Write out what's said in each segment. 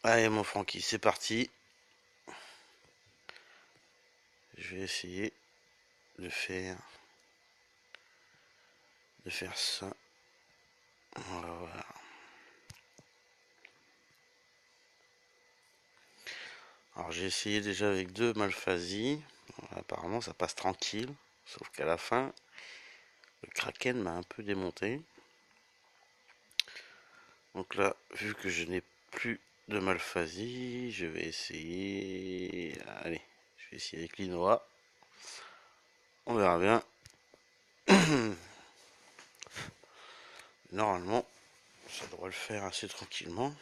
Allez mon Francky, c'est parti. Je vais essayer de faire ça. On va voir. Alors j'ai essayé déjà avec deux Malphasie. Apparemment ça passe tranquille. Sauf qu'à la fin, le Kraken m'a un peu démonté. Donc là, vu que je n'ai plus de Malphasie, je vais essayer. Allez, je vais essayer avec l'Inoa. On verra bien. Normalement, ça devrait le faire assez tranquillement.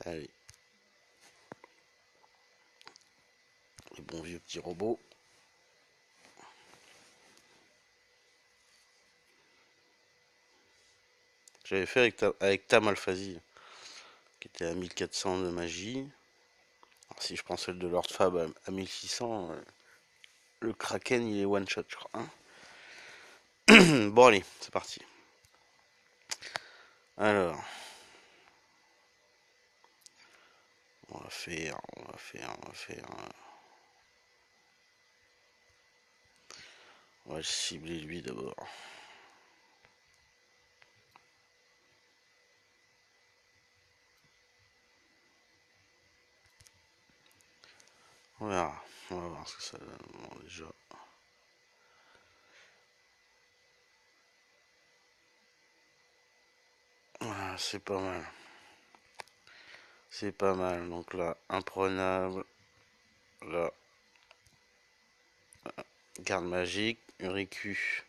Allez. Les bons vieux petits robots. J'avais fait avec ta Malphasie, qui était à 1400 de magie. Alors, si je prends celle de Lord Fab à 1600, le Kraken il est one shot, je crois. Hein. Bon, allez, c'est parti. Alors, on va cibler lui d'abord. On verra. On va voir ce que ça donne. Bon, déjà. Voilà, c'est pas mal. C'est pas mal. Donc là, imprenable. Là, garde magique. Ricu.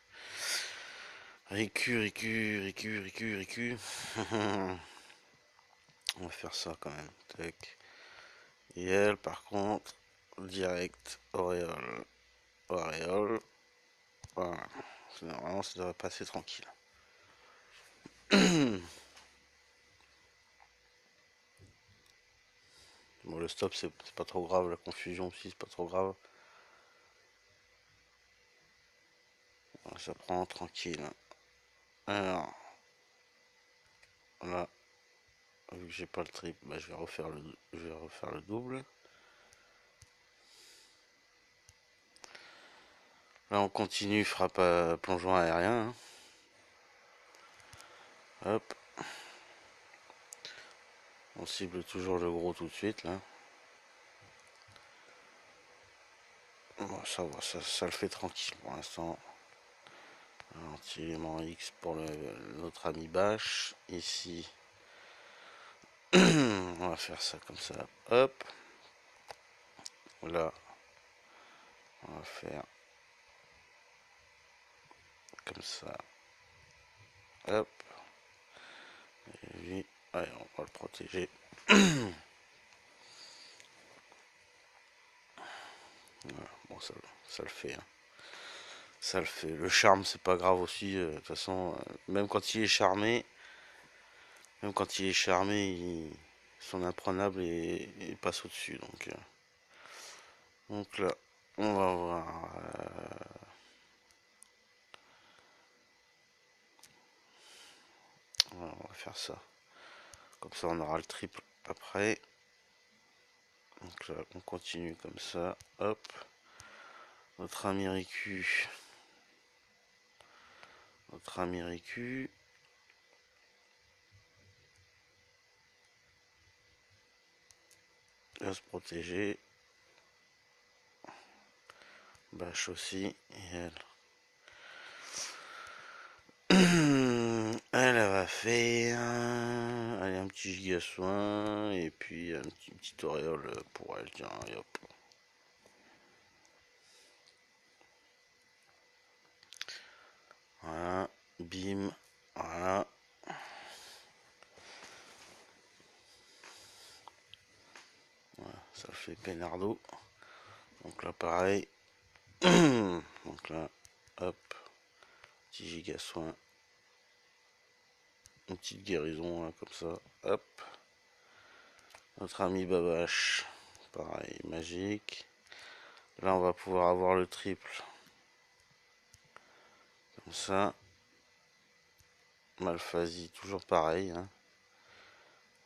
Ricu. On va faire ça quand même. Tac. Et elle, par contre, direct, auréole. Auréole. Voilà. Normalement, ça devrait passer tranquille. Bon, le stop, c'est pas trop grave. La confusion aussi, c'est pas trop grave. Voilà, ça prend tranquille. Alors, là, vu que j'ai pas le triple, bah, je vais refaire le double. Là, on continue, frappe à plongeon aérien. Hein. Hop. On cible toujours le gros tout de suite, là. Bon, ça va, ça le fait tranquille pour l'instant. Anti-élément X pour notre ami Bash. Ici, on va faire ça comme ça. Hop. Là, on va faire comme ça. Hop. Et lui, allez, on va le protéger. Voilà, bon, ça le fait. Hein. Ça le fait. Le charme, c'est pas grave aussi. De toute façon, même quand il est charmé, son imprenable et passe au-dessus. Donc là, on va voir. Voilà, on va faire ça. Comme ça, on aura le triple après. Donc là, on continue comme ça. Hop. Notre ami Riku. Va se protéger. Bâche aussi. Et elle. Elle va faire allez, un petit giga soin et puis un petit auréole pour elle. Tiens, et hop. Voilà. Bim. Voilà. Voilà. Ça fait peinardo. Donc là, pareil. Donc là, hop. Petit giga soin. Une petite guérison là, comme ça. Hop. Notre ami Babache. Pareil, magique. Là, on va pouvoir avoir le triple. Comme ça. Malphasie, toujours pareil, hein.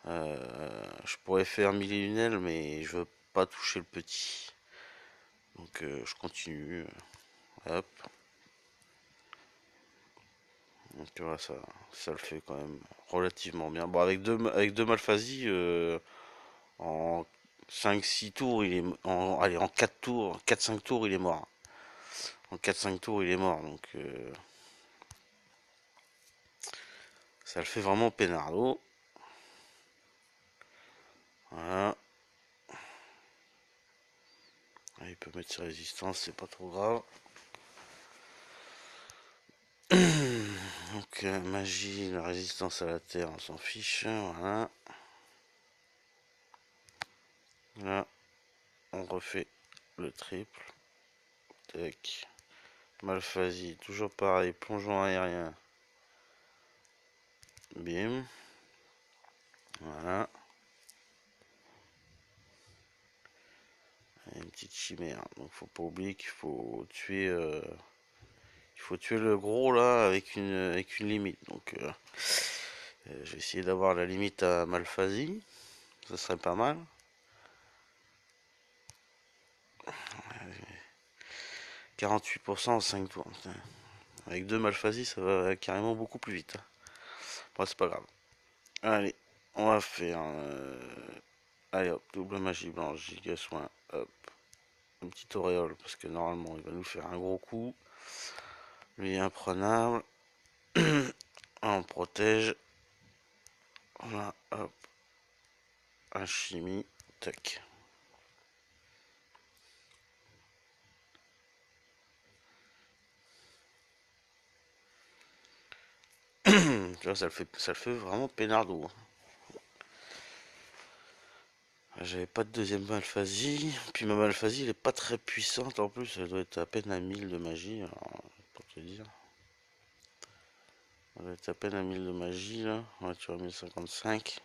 Je pourrais faire mille et une ailes, mais je veux pas toucher le petit. Donc je continue. Hop. Donc voilà, ça le fait quand même relativement bien. Bon, avec deux Malphasie, en 5-6 tours, allez, en 4 tours, 4-5 tours, il est mort. En 4-5 tours, il est mort. Donc ça le fait vraiment peinardo. Voilà. Il peut mettre ses résistances, c'est pas trop grave. Donc magie, la résistance à la terre, on s'en fiche. Voilà. Là, on refait le triple. Tac. Malphasie, toujours pareil, plongeon aérien. Bim. Voilà. Une petite chimère. Donc faut pas oublier qu'il faut tuer. Il faut tuer le gros là avec une limite. Donc je vais essayer d'avoir la limite à Malphasie. Ça serait pas mal. 48% en 5 tours. Putain. Avec deux Malphasie, ça va carrément beaucoup plus vite. Bon, c'est pas grave. Allez, on va faire. Allez hop, double magie blanche, giga soin. Hop, une petite auréole parce que normalement il va nous faire un gros coup. Lui imprenable. On protège. Voilà, hop, un chimie. Tac. Tu vois, ça le fait vraiment peinardo. J'avais pas de deuxième Malphasie. Puis ma Malphasie, elle est pas très puissante en plus. Elle doit être à peine à 1000 de magie. Alors, pour te dire. Elle doit être à peine à 1000 de magie là. Ouais, tu vois, 1055.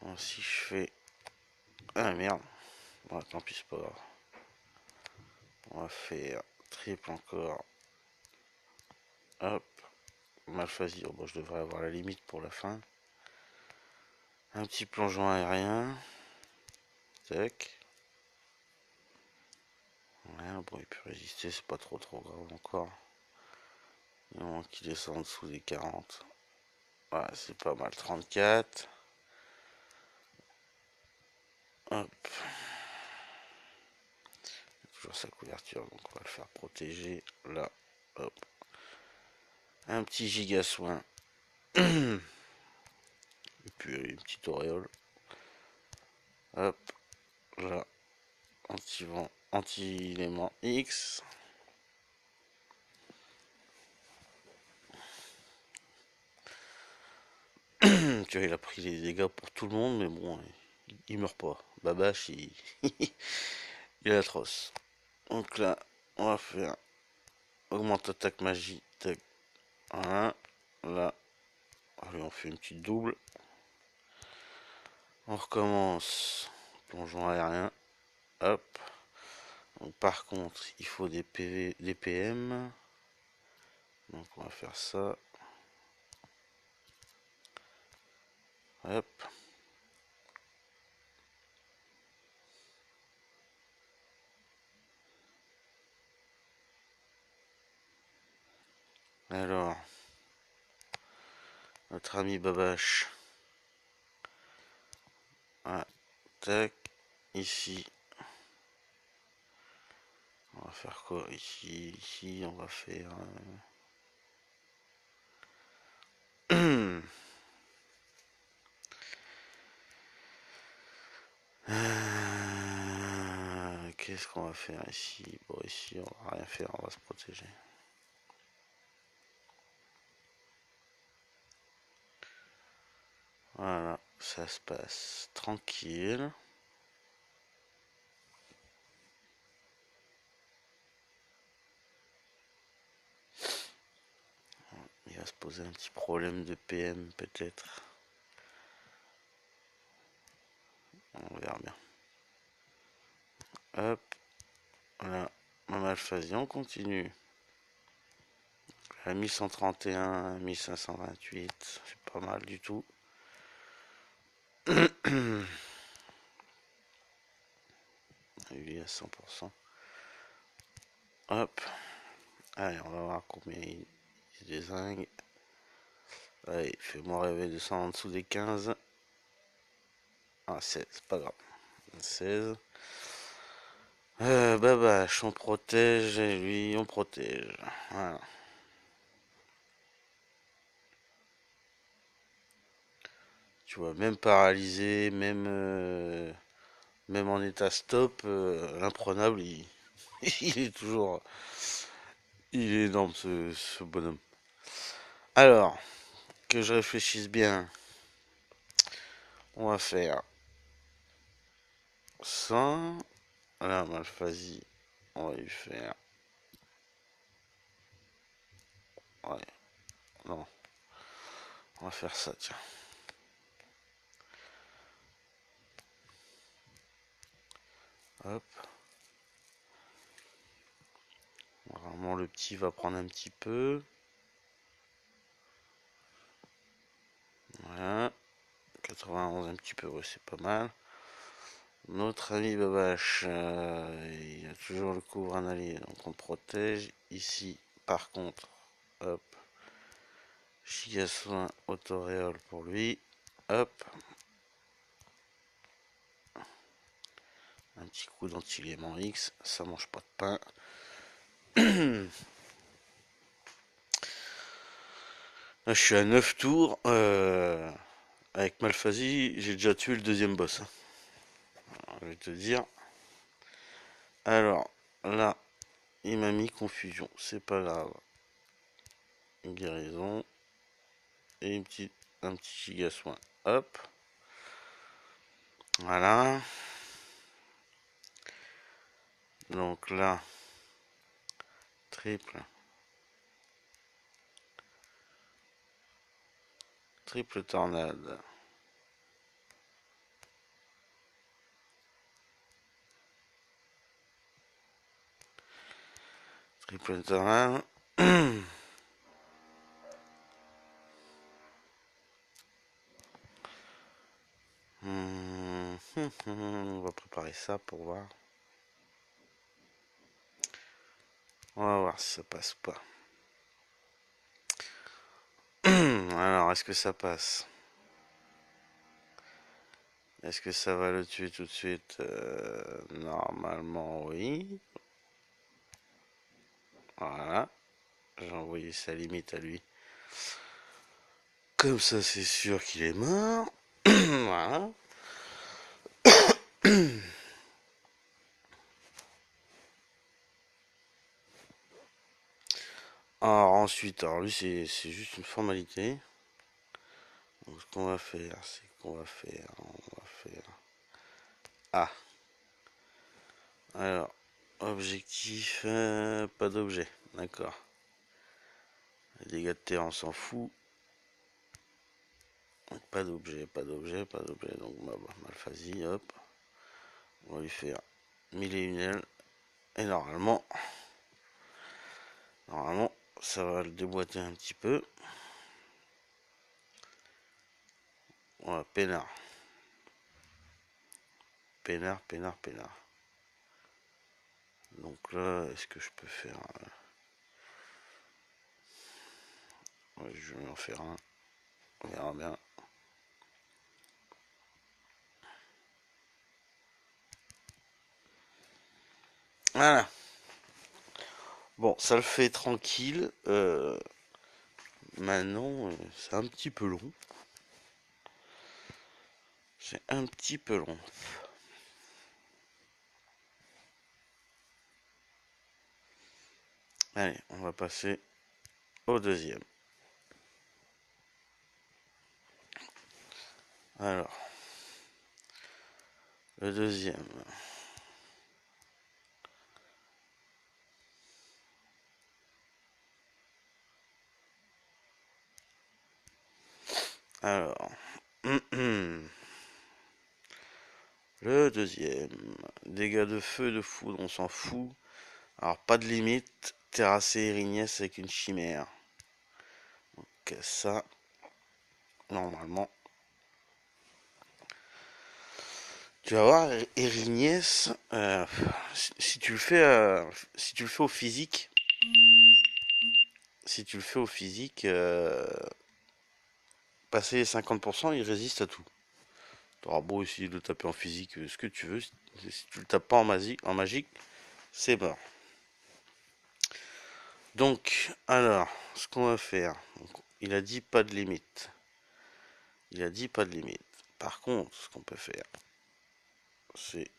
Bon, si je fais. Ah merde. Bon, tant pis, c'est pas grave. On va faire triple encore. Hop. Malphasie. Oh, bon, je devrais avoir la limite pour la fin. Un petit plongeon aérien. Tac. Ouais, bon, il peut résister, c'est pas trop grave encore. Il manque qu'il descend en dessous des 40. Ouais, c'est pas mal. 34. Hop. Toujours sa couverture, donc on va le faire protéger. Là. Hop. Un petit giga soin. Et puis une petite auréole. Hop. Là. Anti-vent. Anti-élément X. Tu vois, il a pris les dégâts pour tout le monde, mais bon, il meurt pas. Babache, il est atroce. Donc là, on va faire augmente attaque magie. Tac. Voilà. Là. Allez, on fait une petite double. On recommence. Plongeon aérien. Hop. Donc, par contre, il faut des PV, des PM. Donc on va faire ça. Hop. Alors, notre ami Babache. Ah, tac. Ici. On va faire quoi ici, on va faire. Qu'est-ce qu'on va faire ici? Bon, ici, on va rien faire, on va se protéger. Voilà, ça se passe tranquille. Il va se poser un petit problème de PM peut-être. On verra bien. Hop, voilà, ma malphasie, on continue. À 1131, 1528, c'est pas mal du tout. Lui à 100%. Hop. Allez, on va voir combien il dézingue. Allez, fais-moi rêver de 100 en dessous des 15. Ah, 16, c'est pas grave. 16. Babache, on protège, et lui, on protège. Voilà. Tu vois, même paralysé, même en état stop, l'imprenable, il est toujours... Il est énorme, ce bonhomme. Alors, que je réfléchisse bien, on va faire 100. Là, Malphasie, on va lui faire... Ouais, non, on va faire ça, tiens. Hop. Vraiment, le petit va prendre un petit peu. Voilà. 91 un petit peu, ouais, c'est pas mal. Notre ami Babache, il a toujours le couvre un allié, donc on protège. Ici, par contre, hop, giga soin autoréole pour lui. Hop, un petit coup d'anti-lément X, ça mange pas de pain. Là, je suis à 9 tours. Avec Malphasie, j'ai déjà tué le deuxième boss. Alors, je vais te dire. Alors, là, il m'a mis confusion. C'est pas grave. Une guérison. Et un petit giga soin. Hop. Voilà. Donc là, triple. Triple tornade. Triple tornade. On va préparer ça pour voir. On va voir si ça passe ou pas. Alors, est-ce que ça passe? Est-ce que ça va le tuer tout de suite? Normalement, oui. Voilà. J'ai envoyé sa limite à lui. Comme ça, c'est sûr qu'il est mort. Voilà. Alors ensuite, alors lui c'est juste une formalité. Donc ce qu'on va faire, c'est qu'on va faire, Ah, alors, objectif, pas d'objet, d'accord. Les dégâts de terre, on s'en fout. Pas d'objet, pas d'objet, pas d'objet. Donc Malphasie, hop. On va lui faire 1001 ailes. Et normalement, ça va le déboîter un petit peu. Voilà, peinard. Peinard, peinard, peinard. Donc là, est-ce que je peux faire... Ouais, je vais en faire un. On verra bien. Voilà. Bon, ça le fait tranquille. Maintenant, c'est un petit peu long. C'est un petit peu long. Allez, on va passer au deuxième. Alors, le deuxième. Alors, le deuxième. Dégâts de feu, de foudre, on s'en fout. Alors, pas de limite. Terrasser Erignès avec une chimère. Donc ça, normalement, tu vas voir, Erignès, si tu le fais, si tu le fais au physique, si tu le fais au physique, passer les 50%, il résiste à tout. T'auras beau essayer de le taper en physique, ce que tu veux, si tu le tapes pas en magique, c'est mort. Donc, alors, ce qu'on va faire, donc, il a dit pas de limite. Il a dit pas de limite. Par contre, ce qu'on peut faire, c'est,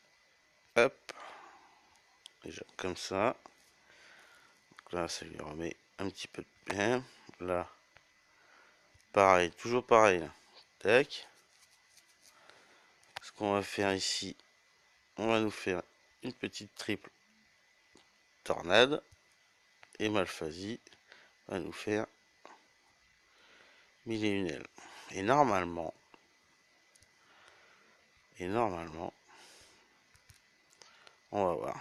hop, déjà comme ça. Donc là, ça lui remet un petit peu de bien. Là, pareil, toujours pareil. Là. Tac. Ce qu'on va faire ici, on va nous faire une petite triple tornade. Et Malphasie va nous faire mille et une ailes. Et normalement, on va voir.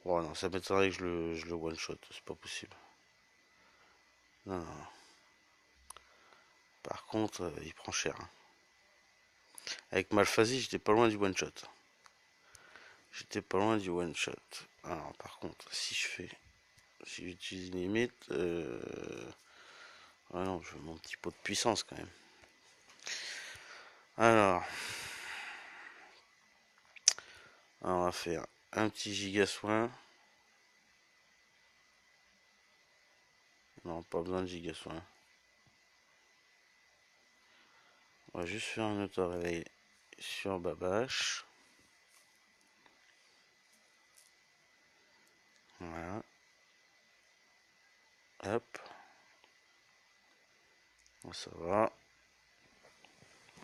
Oh non, ça m'étonnerait que je le one shot, c'est pas possible. Non, non. Par contre, il prend cher. Hein. Avec Malphasie, j'étais pas loin du one shot. J'étais pas loin du one shot. Alors, par contre, si j'utilise une limite, ah non, je veux mon petit pot de puissance quand même. Alors, on va faire un petit giga soin. Non, pas besoin de giga soin. On va juste faire un auto-réveil sur Babache. Voilà. Hop. Ça va.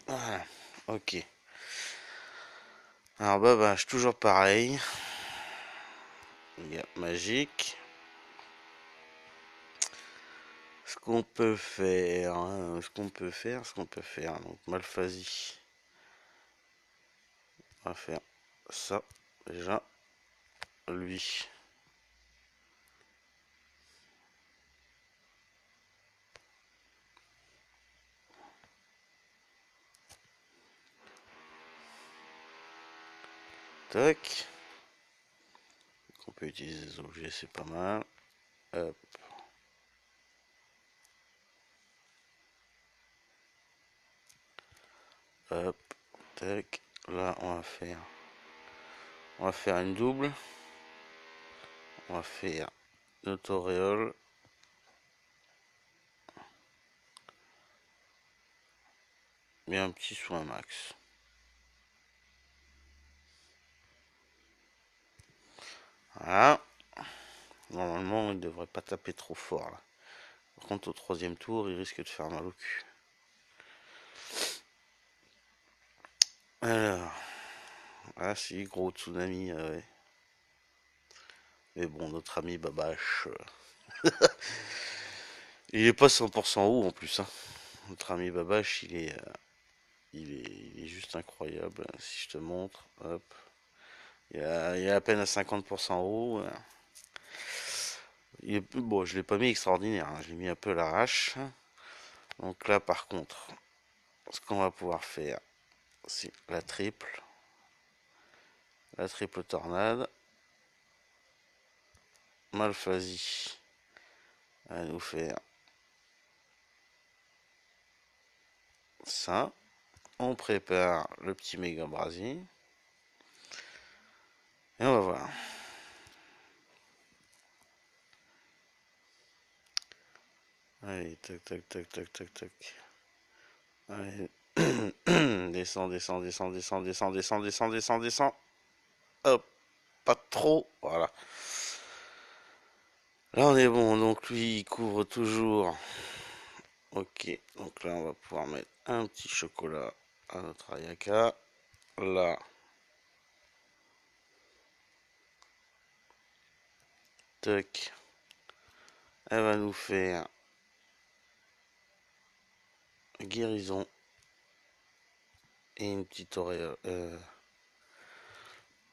Voilà. Ok. Alors Babache, toujours pareil. Il y a magique. Ce qu'on peut faire, hein, ce qu'on peut faire. Donc Malphasie. On va faire ça déjà. Lui. Tac. On peut utiliser des objets, c'est pas mal. Hop. Hop. Tac. Là, on va faire une double. On va faire notre auréole. Mais un petit soin max. Voilà. Normalement, il ne devrait pas taper trop fort là. Par contre, au troisième tour, il risque de faire mal au cul. Alors. Ah si, gros tsunami, ouais. Mais bon, notre ami Babache, il est pas 100% haut en plus. Hein. Notre ami Babache, il est juste incroyable. Si je te montre, hop. Il est à peine à 50% haut. Bon, je l'ai pas mis extraordinaire, hein. Je l'ai mis un peu à l'arrache. Donc là, par contre, ce qu'on va pouvoir faire, c'est la triple. La triple tornade. Malphasie va nous faire ça. On prépare le petit méga brasier. Et on va voir. Allez, tac, tac, tac, tac, tac, tac. Allez. Descends, descends, descends, descends, descends, descends, descends, descends, descends. Hop, pas trop. Voilà. Là, on est bon. Donc, lui, il couvre toujours. Ok. Donc là, on va pouvoir mettre un petit chocolat à notre Ayaka. Là. Tac. Elle va nous faire guérison. Et une petite auréole.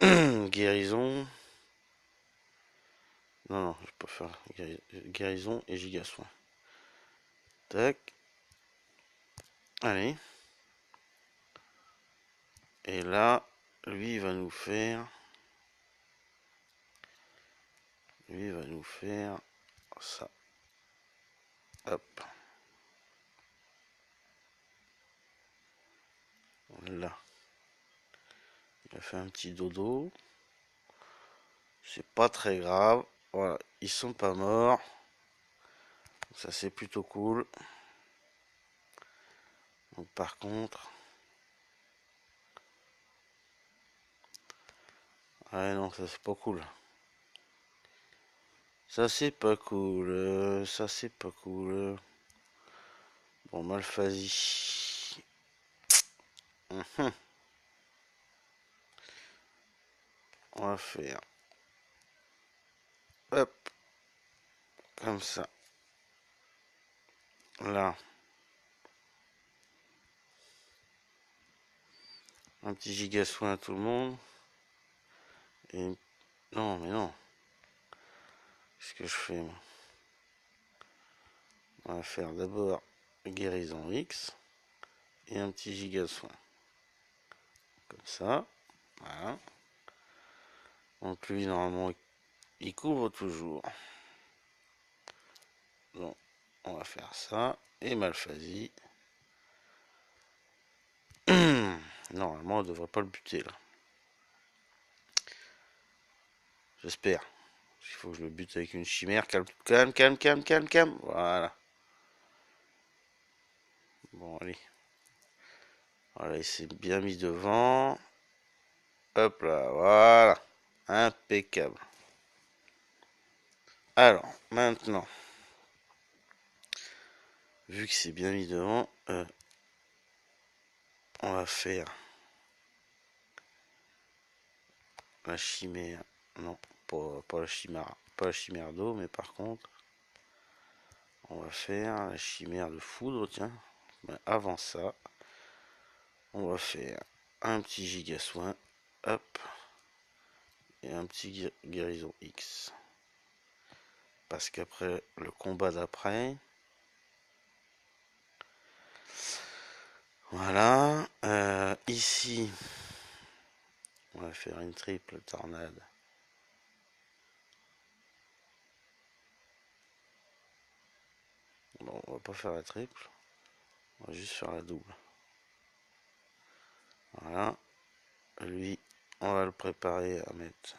Guérison. Non, non, je peux faire guérison et giga soin. Tac. Allez. Et là, lui il va nous faire... Lui il va nous faire ça. Hop. Là. Il a fait un petit dodo. C'est pas très grave. Voilà, ils sont pas morts. Ça c'est plutôt cool. Donc par contre... Ouais non, ça c'est pas cool. Ça c'est pas cool. Ça c'est pas cool. Bon, Malphasie. Mhm. On va faire... Hop. Comme ça. Là. Un petit giga soin à tout le monde. Et... Non, mais non. Qu'est-ce que je fais, moi? On va faire d'abord guérison X. Et un petit giga soin. Comme ça. Voilà. Donc lui, normalement, il couvre toujours. Donc, on va faire ça. Et Malphasie. Normalement, on devrait pas le buter, là. J'espère. Il faut que je le bute avec une chimère. Calme, calme, calme, calme, calme, calme. Voilà. Bon, allez. Voilà, il s'est bien mis devant. Hop là, voilà. Impeccable. Alors, maintenant, vu que c'est bien mis devant, on va faire la chimère. Non, pas la chimère. Pas la chimère d'eau, mais par contre, on va faire la chimère de foudre, tiens. Mais avant ça, on va faire un petit giga soin. Hop. Et un petit guérison X. Parce qu'après le combat d'après, voilà, ici, on va faire une triple tornade. Bon, on va pas faire la triple, on va juste faire la double. Voilà, lui, on va le préparer à mettre,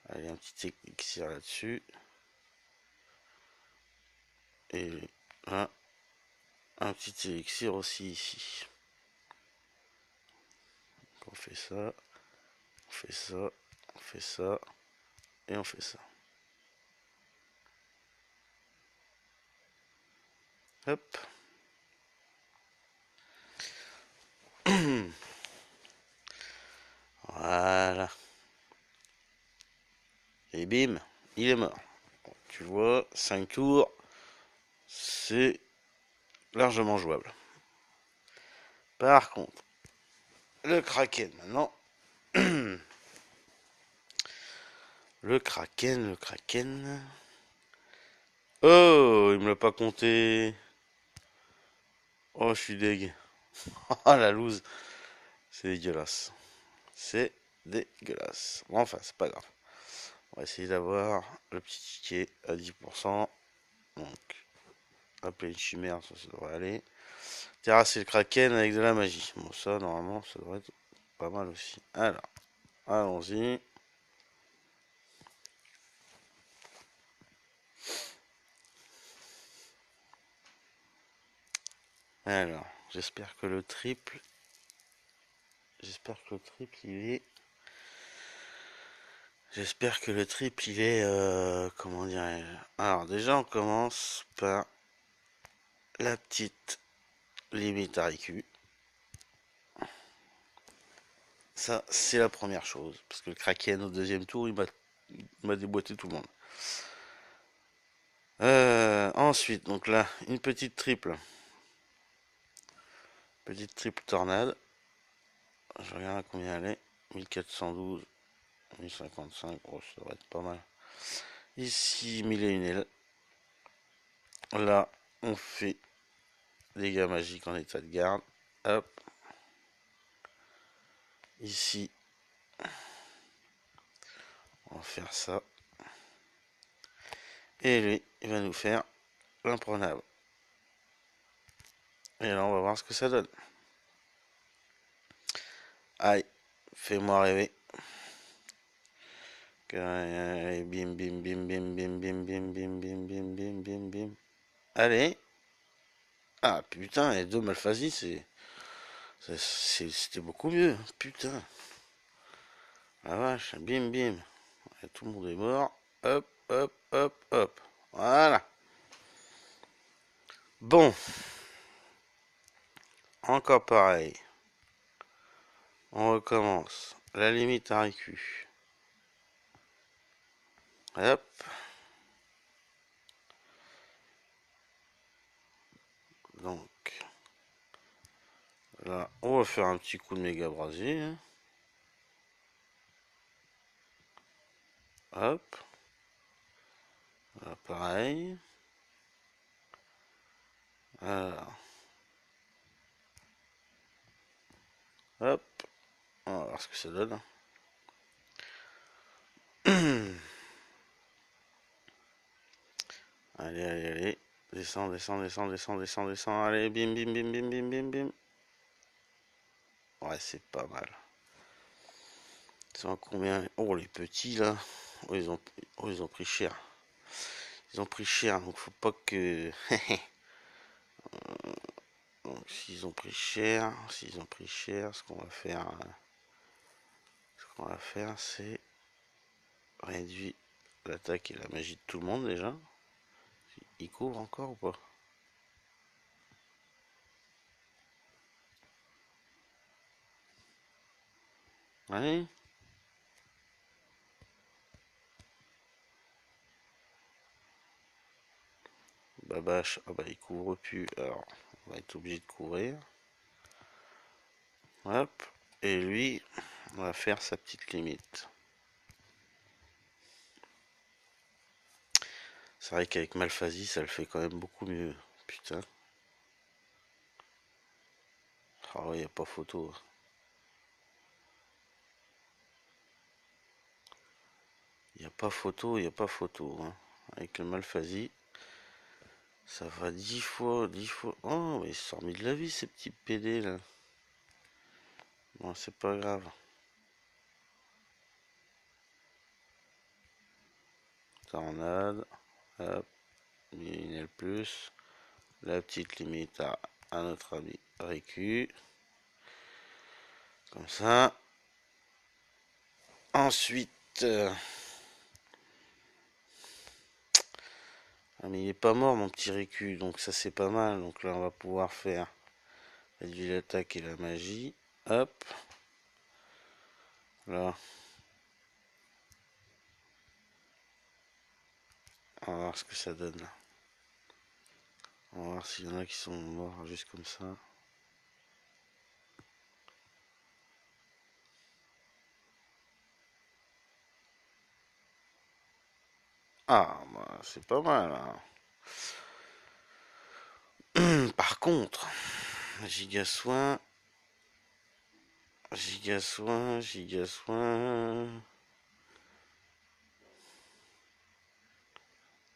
allez, un petit élixir là-dessus. Et là, un petit élixir aussi ici. Donc on fait ça, on fait ça, on fait ça, et on fait ça. Hop. Voilà. Et bim, il est mort. Tu vois, 5 tours, c'est largement jouable. Par contre, le Kraken maintenant. Le Kraken. Oh, il me l'a pas compté. Oh, je suis deg. Oh, la loose. C'est dégueulasse. C'est dégueulasse. Bon, enfin, c'est pas grave. On va essayer d'avoir le petit ticket à 10%. Donc, appeler une chimère, ça devrait aller. Terrasser le Kraken avec de la magie. Bon, ça, normalement, ça devrait être pas mal aussi. Alors, allons-y. Alors, j'espère que le triple... J'espère que le triple, il est... J'espère que le triple, il est... comment dirais-je? Alors, déjà, on commence par la petite limite à IQ. Ça, c'est la première chose. Parce que le Kraken, au deuxième tour, il m'a déboîté tout le monde. Ensuite, donc là, une petite triple. Petite triple tornade. Je regarde à combien elle est. 1412, 1055. Oh, ça devrait être pas mal. Ici, 1001 ailes. Là, on fait Dégâts magiques en état de garde. Hop. Ici, on va faire ça. Et lui, il va nous faire l'imprenable. Et là, on va voir ce que ça donne. Aïe, fais-moi rêver. Allez, bim, bim, bim, bim, bim, bim, bim, bim, bim, bim, bim, bim, bim. Allez. Ah, putain, et deux Malphasie, c'était beaucoup mieux. Putain. La vache, bim, bim. Et tout le monde est mort. Hop, hop, hop, hop. Voilà. Bon. Encore pareil. On recommence. La limite à récu. Hop. Donc. Là, on va faire un petit coup de méga brasier. Hein. Hop. Là, pareil. Alors. Hop. On va voir ce que ça donne. Allez, allez, allez. Descends, descends, descends, descends, descends, descends. Allez, bim, bim, bim, bim, bim, bim, bim. Ouais, c'est pas mal. Ils sont à combien? Oh, les petits, là. Oh, ils ont pris cher. Ils ont pris cher, donc faut pas que... donc, s'ils ont pris cher, ce qu'on va faire... c'est... réduire l'attaque et la magie de tout le monde, déjà. Ils couvrent encore ou pas? Allez. Babache, ah bah il couvre plus, alors on va être obligé de couvrir. Hop, et lui, on va faire sa petite limite. C'est vrai qu'avec Malphasie, ça le fait quand même beaucoup mieux. Putain. Ah ouais, y a pas photo. Y a pas photo, y a pas photo. Hein. Avec le Malphasie, ça va 10 fois, 10 fois. Oh, mais ils se sont remis de la vie, ces petits PD là. Bon, c'est pas grave. Tornade. Hop. Millinel plus. La petite limite à notre ami Récu. Comme ça. Ensuite. Ah mais il est pas mort mon petit Récu, donc ça c'est pas mal. Donc là on va pouvoir faire réduire l'attaque et la magie. Hop. Là. On va voir ce que ça donne là. On va voir s'il y en a qui sont morts juste comme ça. Ah bah c'est pas mal hein. Par contre, giga soin. Giga soin, giga soin.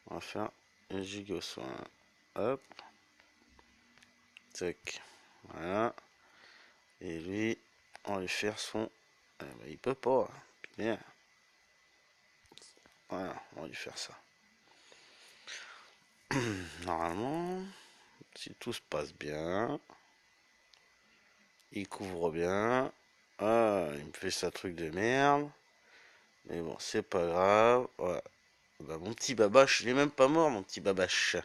On va faire un giga soin. Hop. Tac. Voilà. Et lui, on va lui faire son... Ah, bah, il peut pas. Putain. Voilà, on va lui faire ça. Normalement, si tout se passe bien, il couvre bien. Ah, il me fait sa truc de merde. Mais bon, c'est pas grave. Voilà. Bah, mon petit babache, il est même pas mort, mon petit babache.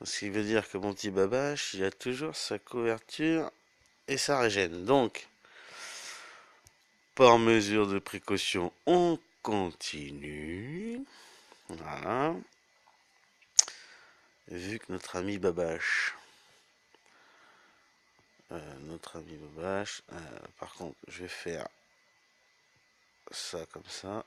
Ce qui veut dire que mon petit babache, il a toujours sa couverture et sa régène. Donc, par mesure de précaution, on continue. Voilà. Vu que notre ami babache, par contre, je vais faire ça comme ça.